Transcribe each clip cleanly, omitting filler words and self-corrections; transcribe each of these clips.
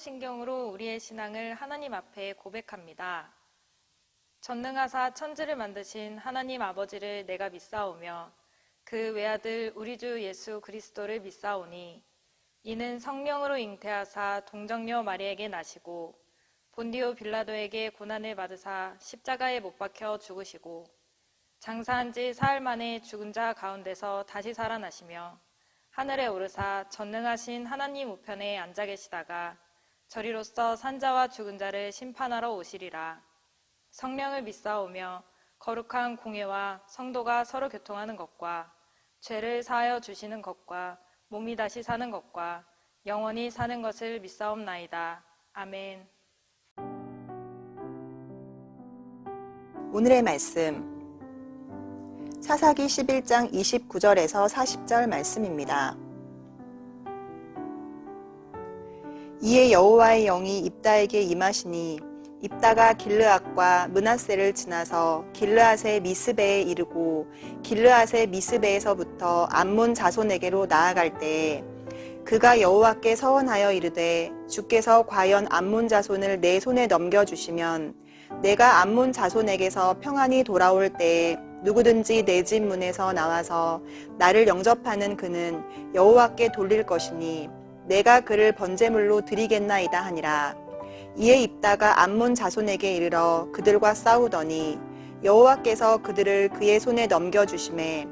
사도신경으로 우리의 신앙을 하나님 앞에 고백합니다. 전능하사 천지를 만드신 하나님 아버지를 내가 믿사오며 그 외아들 우리 주 예수 그리스도를 믿사오니 이는 성령으로 잉태하사 동정녀 마리에게 나시고 본디오 빌라도에게 고난을 받으사 십자가에 못 박혀 죽으시고 장사한 지 사흘 만에 죽은 자 가운데서 다시 살아나시며 하늘에 오르사 전능하신 하나님 우편에 앉아 계시다가 저리로서 산자와 죽은 자를 심판하러 오시리라. 성령을 믿사오며 거룩한 공회와 성도가 서로 교통하는 것과 죄를 사하여 주시는 것과 몸이 다시 사는 것과 영원히 사는 것을 믿사옵나이다. 아멘. 오늘의 말씀 사사기 11장 29절에서 40절 말씀입니다. 이에 여호와의 영이 입다에게 임하시니 입다가 길르앗과 므낫세를 지나서 길르앗의 미스베에 이르고 길르앗의 미스베에서부터 암몬 자손에게로 나아갈 때에 그가 여호와께 서원하여 이르되 주께서 과연 암몬 자손을 내 손에 넘겨주시면 내가 암몬 자손에게서 평안히 돌아올 때에 누구든지 내 집 문에서 나와서 나를 영접하는 그는 여호와께 돌릴 것이니 내가 그를 번제물로 드리겠나이다 하니라. 이에 입다가 암몬 자손에게 이르러 그들과 싸우더니 여호와께서 그들을 그의 손에 넘겨주심에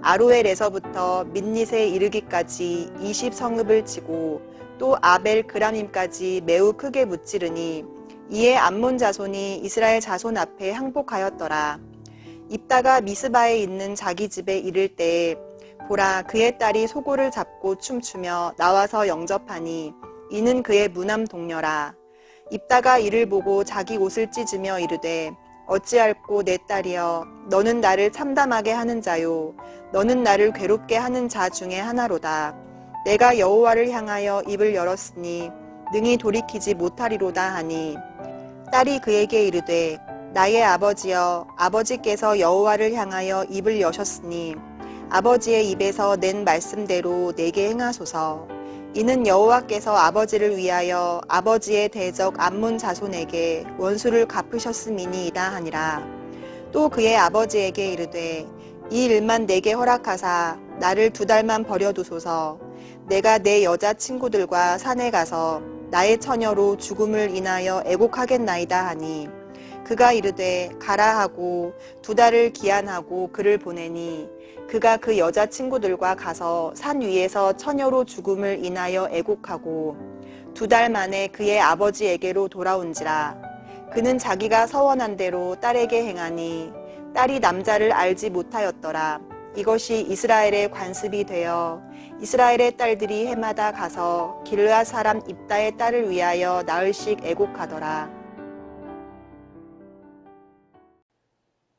아로엘에서부터 민닛에 이르기까지 20성읍을 치고 또 아벨 그람임까지 매우 크게 무찌르니 이에 암몬 자손이 이스라엘 자손 앞에 항복하였더라. 입다가 미스바에 있는 자기 집에 이를 때에 보라 그의 딸이 소고를 잡고 춤추며 나와서 영접하니 이는 그의 무남 동녀라. 입다가 이를 보고 자기 옷을 찢으며 이르되 어찌할꼬 내 딸이여 너는 나를 참담하게 하는 자요 너는 나를 괴롭게 하는 자 중에 하나로다. 내가 여호와를 향하여 입을 열었으니 능히 돌이키지 못하리로다 하니 딸이 그에게 이르되 나의 아버지여 아버지께서 여호와를 향하여 입을 여셨으니 아버지의 입에서 낸 말씀대로 내게 행하소서. 이는 여호와께서 아버지를 위하여 아버지의 대적 암몬 자손에게 원수를 갚으셨음이니이다 하니라. 또 그의 아버지에게 이르되 이 일만 내게 허락하사 나를 2달만 버려두소서. 내가 내 여자 친구들과 산에 가서 나의 처녀로 죽음을 인하여 애곡하겠나이다 하니 그가 이르되 가라 하고 2달을 기한하고 그를 보내니 그가 그 여자 친구들과 가서 산 위에서 처녀로 죽음을 인하여 애곡하고 2달 만에 그의 아버지에게로 돌아온지라. 그는 자기가 서원한 대로 딸에게 행하니 딸이 남자를 알지 못하였더라. 이것이 이스라엘의 관습이 되어 이스라엘의 딸들이 해마다 가서 길르앗 사람 입다의 딸을 위하여 나흘씩 애곡하더라.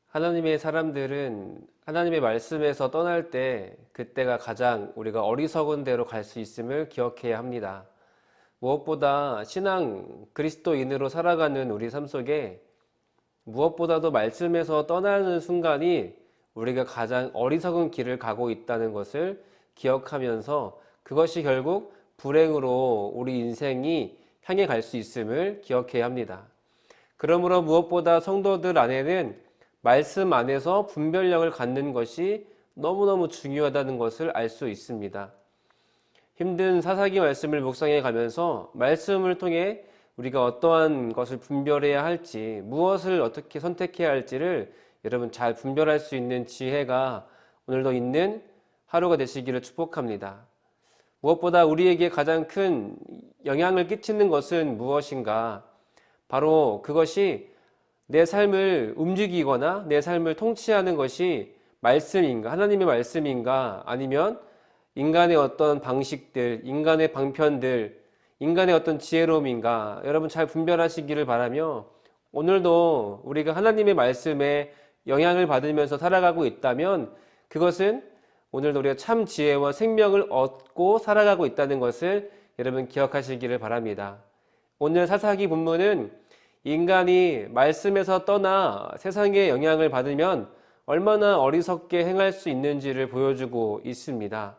하나님의 사람들은 하나님의 말씀에서 떠날 때 그때가 가장 우리가 어리석은 대로 갈 수 있음을 기억해야 합니다. 무엇보다 신앙 그리스도인으로 살아가는 우리 삶 속에 무엇보다도 말씀에서 떠나는 순간이 우리가 가장 어리석은 길을 가고 있다는 것을 기억하면서 그것이 결국 불행으로 우리 인생이 향해 갈 수 있음을 기억해야 합니다. 그러므로 무엇보다 성도들 안에는 말씀 안에서 분별력을 갖는 것이 너무너무 중요하다는 것을 알 수 있습니다. 힘든 사사기 말씀을 묵상해 가면서 말씀을 통해 우리가 어떠한 것을 분별해야 할지, 무엇을 어떻게 선택해야 할지를 여러분 잘 분별할 수 있는 지혜가 오늘도 있는 하루가 되시기를 축복합니다. 무엇보다 우리에게 가장 큰 영향을 끼치는 것은 무엇인가? 바로 그것이 내 삶을 움직이거나 내 삶을 통치하는 것이 말씀인가, 하나님의 말씀인가, 아니면 인간의 어떤 방식들, 인간의 방편들, 인간의 어떤 지혜로움인가, 여러분 잘 분별하시기를 바라며 오늘도 우리가 하나님의 말씀에 영향을 받으면서 살아가고 있다면 그것은 오늘도 우리가 참 지혜와 생명을 얻고 살아가고 있다는 것을 여러분 기억하시기를 바랍니다. 오늘 사사기 본문은 인간이 말씀에서 떠나 세상의 영향을 받으면 얼마나 어리석게 행할 수 있는지를 보여주고 있습니다.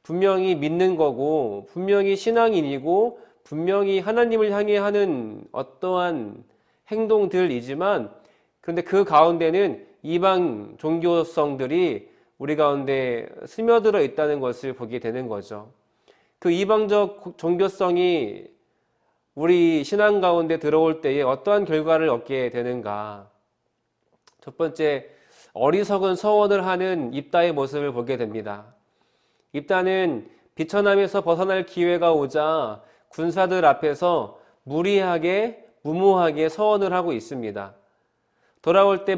분명히 믿는 거고 분명히 신앙인이고 분명히 하나님을 향해 하는 어떠한 행동들이지만 그런데 그 가운데는 이방 종교성들이 우리 가운데 스며들어 있다는 것을 보게 되는 거죠. 그 이방적 종교성이 우리 신앙 가운데 들어올 때에 어떠한 결과를 얻게 되는가? 첫 번째, 어리석은 서원을 하는 입다의 모습을 보게 됩니다. 입다는 비천함에서 벗어날 기회가 오자 군사들 앞에서 무리하게 무모하게 서원을 하고 있습니다. 돌아올 때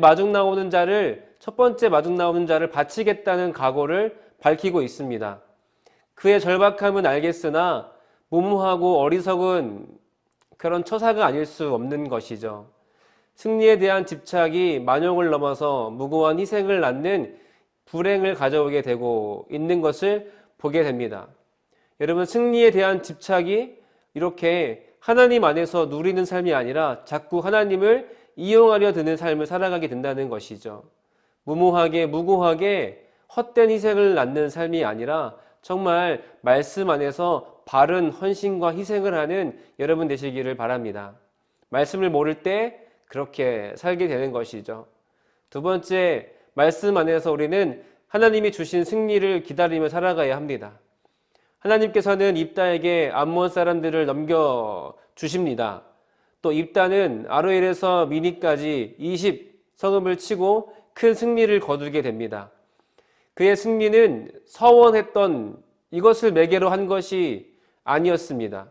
첫 번째 마중 나오는 자를 바치겠다는 각오를 밝히고 있습니다. 그의 절박함은 알겠으나 무모하고 어리석은 그런 처사가 아닐 수 없는 것이죠. 승리에 대한 집착이 만용을 넘어서 무고한 희생을 낳는 불행을 가져오게 되고 있는 것을 보게 됩니다. 여러분, 승리에 대한 집착이 이렇게 하나님 안에서 누리는 삶이 아니라 자꾸 하나님을 이용하려 드는 삶을 살아가게 된다는 것이죠. 무모하게 무고하게 헛된 희생을 낳는 삶이 아니라 정말 말씀 안에서 바른 헌신과 희생을 하는 여러분 되시기를 바랍니다. 말씀을 모를 때 그렇게 살게 되는 것이죠. 두 번째, 말씀 안에서 우리는 하나님이 주신 승리를 기다리며 살아가야 합니다. 하나님께서는 입다에게 암몬 사람들을 넘겨주십니다. 또 입다는 아로엘에서 미니까지 20성읍을 치고 큰 승리를 거두게 됩니다. 그의 승리는 서원했던 이것을 매개로 한 것이 아니었습니다.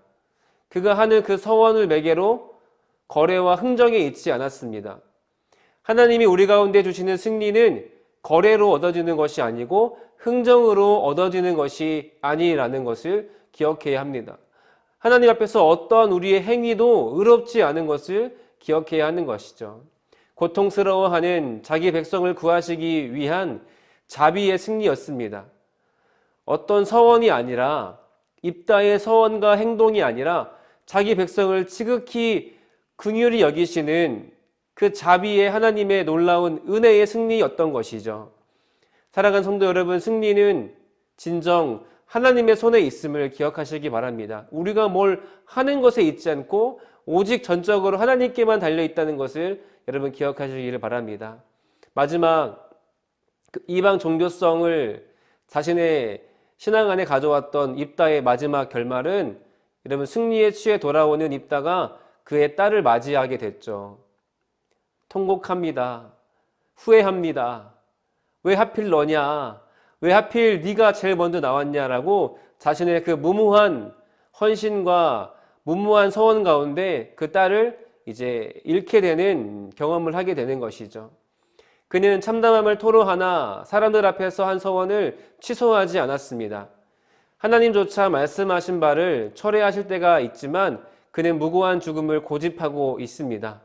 그가 하는 그 서원을 매개로 거래와 흥정에 있지 않았습니다. 하나님이 우리 가운데 주시는 승리는 거래로 얻어지는 것이 아니고 흥정으로 얻어지는 것이 아니라는 것을 기억해야 합니다. 하나님 앞에서 어떠한 우리의 행위도 의롭지 않은 것을 기억해야 하는 것이죠. 고통스러워하는 자기 백성을 구하시기 위한 자비의 승리였습니다. 어떤 서원이 아니라 입다의 서원과 행동이 아니라 자기 백성을 지극히 긍휼히 여기시는 그 자비의 하나님의 놀라운 은혜의 승리였던 것이죠. 사랑하는 성도 여러분, 승리는 진정 하나님의 손에 있음을 기억하시기 바랍니다. 우리가 뭘 하는 것에 있지 않고 오직 전적으로 하나님께만 달려있다는 것을 여러분 기억하시기를 바랍니다. 마지막, 이방 종교성을 자신의 신앙 안에 가져왔던 입다의 마지막 결말은 여러분 승리에 취해 돌아오는 입다가 그의 딸을 맞이하게 됐죠. 통곡합니다. 후회합니다. 왜 하필 너냐? 왜 하필 네가 제일 먼저 나왔냐라고 자신의 그 무모한 헌신과 무모한 서원 가운데 그 딸을 이제 잃게 되는 경험을 하게 되는 것이죠. 그는 참담함을 토로하나 사람들 앞에서 한 서원을 취소하지 않았습니다. 하나님조차 말씀하신 바를 철회하실 때가 있지만 그는 무고한 죽음을 고집하고 있습니다.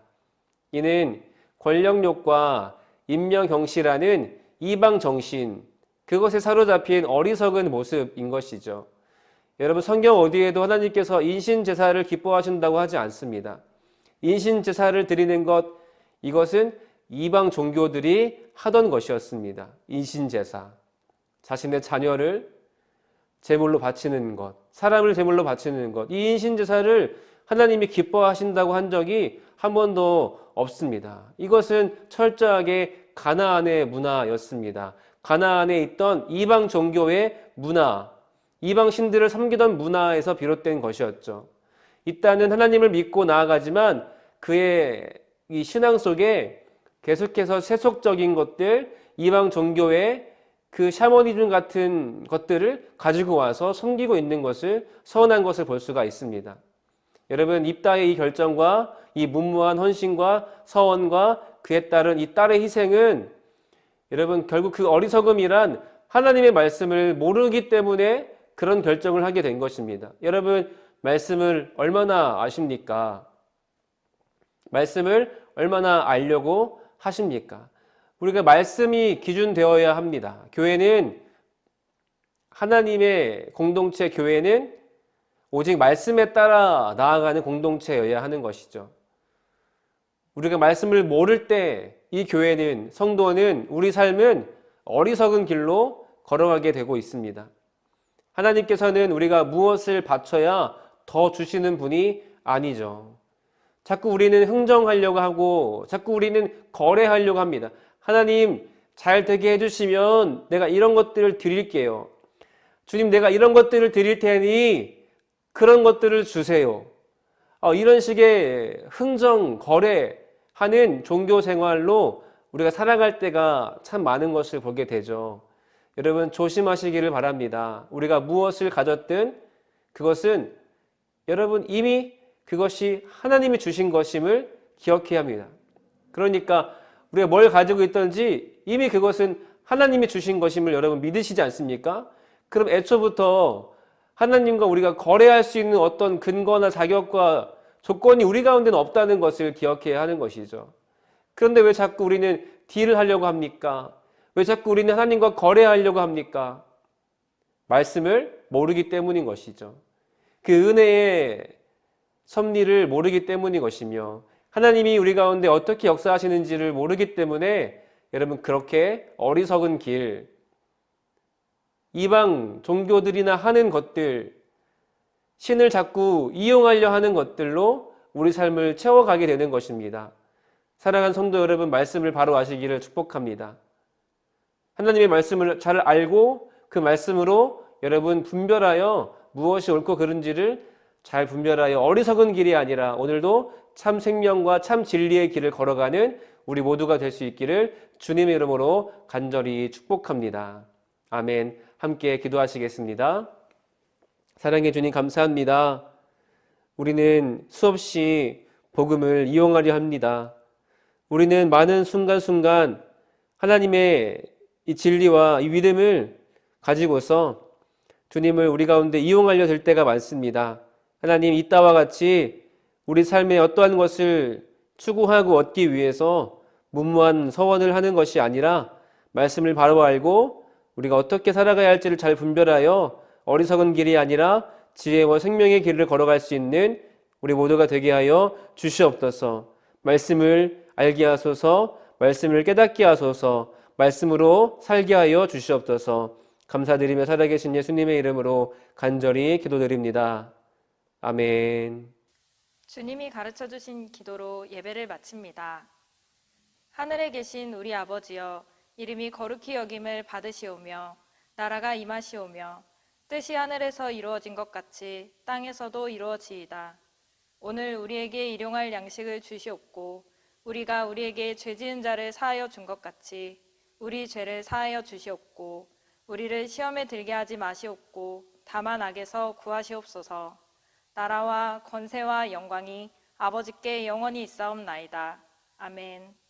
이는 권력욕과 인명경시라는 이방 정신, 그것에 사로잡힌 어리석은 모습인 것이죠. 여러분, 성경 어디에도 하나님께서 인신제사를 기뻐하신다고 하지 않습니다. 인신제사를 드리는 것, 이것은 이방 종교들이 하던 것이었습니다. 인신제사, 자신의 자녀를 제물로 바치는 것, 사람을 제물로 바치는 것, 이 인신제사를 하나님이 기뻐하신다고 한 적이 한 번도 없습니다. 이것은 철저하게 가나안의 문화였습니다. 가나안에 있던 이방 종교의 문화, 이방 신들을 섬기던 문화에서 비롯된 것이었죠. 입다는 하나님을 믿고 나아가지만 그의 이 신앙 속에 계속해서 세속적인 것들, 이방 종교의 그 샤머니즘 같은 것들을 가지고 와서 섬기고 있는 것을, 서운한 것을 볼 수가 있습니다. 여러분, 입다의 이 결정과 이 무모한 헌신과 서원과 그에 따른 이 딸의 희생은 여러분 결국 그 어리석음이란 하나님의 말씀을 모르기 때문에 그런 결정을 하게 된 것입니다. 여러분, 말씀을 얼마나 아십니까? 말씀을 얼마나 알려고 하십니까? 우리가 말씀이 기준되어야 합니다. 교회는, 하나님의 공동체 교회는 오직 말씀에 따라 나아가는 공동체여야 하는 것이죠. 우리가 말씀을 모를 때 이 교회는, 성도는, 우리 삶은 어리석은 길로 걸어가게 되고 있습니다. 하나님께서는 우리가 무엇을 바쳐야 더 주시는 분이 아니죠. 자꾸 우리는 흥정하려고 하고 자꾸 우리는 거래하려고 합니다. 하나님 잘 되게 해주시면 내가 이런 것들을 드릴게요. 주님 내가 이런 것들을 드릴 테니 그런 것들을 주세요. 이런 식의 흥정, 거래하는 종교 생활로 우리가 살아갈 때가 참 많은 것을 보게 되죠. 여러분 조심하시기를 바랍니다. 우리가 무엇을 가졌든 그것은 여러분 이미 그것이 하나님이 주신 것임을 기억해야 합니다. 그러니까 우리가 뭘 가지고 있든지 이미 그것은 하나님이 주신 것임을 여러분 믿으시지 않습니까? 그럼 애초부터 하나님과 우리가 거래할 수 있는 어떤 근거나 자격과 조건이 우리 가운데는 없다는 것을 기억해야 하는 것이죠. 그런데 왜 자꾸 우리는 딜을 하려고 합니까? 왜 자꾸 우리는 하나님과 거래하려고 합니까? 말씀을 모르기 때문인 것이죠. 그 은혜의 섭리를 모르기 때문인 것이며 하나님이 우리 가운데 어떻게 역사하시는지를 모르기 때문에 여러분 그렇게 어리석은 길, 이방 종교들이나 하는 것들, 신을 자꾸 이용하려 하는 것들로 우리 삶을 채워가게 되는 것입니다. 사랑하는 성도 여러분, 말씀을 바로 아시기를 축복합니다. 하나님의 말씀을 잘 알고 그 말씀으로 여러분 분별하여 무엇이 옳고 그른지를 잘 분별하여 어리석은 길이 아니라 오늘도 참 생명과 참 진리의 길을 걸어가는 우리 모두가 될 수 있기를 주님의 이름으로 간절히 축복합니다. 아멘. 함께 기도하시겠습니다. 사랑해 주님 감사합니다. 우리는 수없이 복음을 이용하려 합니다. 우리는 많은 순간순간 하나님의 이 진리와 이 믿음을 가지고서 주님을 우리 가운데 이용하려 될 때가 많습니다. 하나님 이따와 같이 우리 삶에 어떠한 것을 추구하고 얻기 위해서 무모한 서원을 하는 것이 아니라 말씀을 바로 알고 우리가 어떻게 살아가야 할지를 잘 분별하여 어리석은 길이 아니라 지혜와 생명의 길을 걸어갈 수 있는 우리 모두가 되게 하여 주시옵소서. 말씀을 알게 하소서, 말씀을 깨닫게 하소서, 말씀으로 살게 하여 주시옵소서. 감사드리며 살아계신 예수님의 이름으로 간절히 기도드립니다. 아멘. 주님이 가르쳐 주신 기도로 예배를 마칩니다. 하늘에 계신 우리 아버지여, 이름이 거룩히 여김을 받으시오며 나라가 임하시오며 뜻이 하늘에서 이루어진 것 같이 땅에서도 이루어지이다. 오늘 우리에게 일용할 양식을 주시옵고 우리가 우리에게 죄 지은 자를 사하여 준 것 같이 우리 죄를 사하여 주시옵고 우리를 시험에 들게 하지 마시옵고 다만 악에서 구하시옵소서. 나라와 권세와 영광이 아버지께 영원히 있사옵나이다. 아멘.